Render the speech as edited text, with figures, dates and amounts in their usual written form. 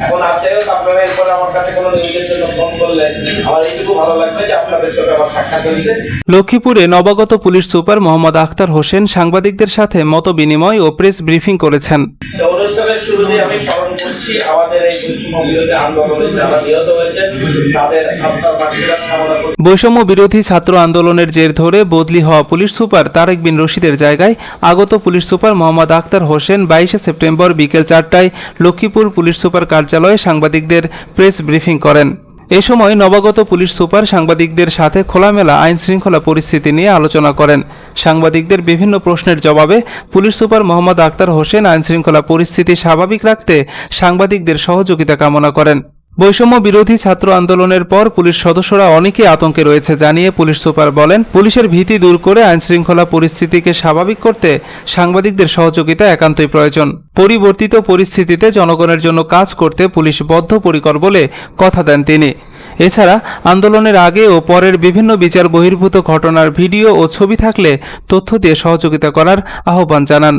এখন যাই হোক আপনারা এরপরে আমার কাছে কোনো নিউজের জন্য ফোন করলে আমার এইটুকু ভালো লাগবে যে আপনাদের সাথে আমার সাক্ষাৎ হয়েছে। লক্ষ্মীপুরে নবাগত পুলিশ সুপার মোহাম্মদ আখতার হোসেন সাংবাদিকদের সাথে মতবিনিময় ও প্রেস ব্রিফিং করেছেন। অনুষ্ঠানের শুরুতে আমি স্মরণ করছি আমাদের এই বৈষম্য বিরোধী আন্দোলনে যারা নিহত হয়েছে তাদের আত্মার মাগফিরাত কামনা করছি। বৈষম্য বিরোধী ছাত্র আন্দোলনের জের ধরে বদলি হওয়া পুলিশ সুপার তারেক বিন রশিদের জায়গায় আগত police super Mohammad Akhtar Hossain 22 September বিকেল 4টায় লক্ষ্মীপুর পুলিশ সুপার কার্যালয়ে সাংবাদিকদের প্রেস ব্রিফিং করেন। এ সময় নবাগত পুলিশ সুপার সাংবাদিকদের সাথে খোলামেলা আইন শৃঙ্খলা পরিস্থিতি নিয়ে আলোচনা করেন। সাংবাদিকদের বিভিন্ন প্রশ্নের জবাবে পুলিশ সুপার মোহাম্মদ আখতার হোসেন আইন শৃঙ্খলা পরিস্থিতি স্বাভাবিক রাখতে সাংবাদিকদের সহযোগিতা কামনা করেন। বৈষম্য বিরোধী ছাত্র আন্দোলনের পর পুলিশ সদস্যরা অনেকে আতঙ্কে রয়েছে জানিয়ে পুলিশ সুপার বলেন, পুলিশের ভীতি দূর করে আইন শৃঙ্খলা পরিস্থিতিকে স্বাভাবিক করতে সাংবাদিকদের সহযোগিতা একান্তই প্রয়োজন। পরিবর্তিত পরিস্থিতিতে জনগণের জন্য কাজ করতে পুলিশ বদ্ধপরিকর বলে কথা দেন তিনি। এছাড়া আন্দোলনের আগে ও পরের বিভিন্ন বিচার বহির্ভূত ঘটনার ভিডিও ও ছবি থাকলে তথ্য দিয়ে সহযোগিতা করার আহ্বান জানান।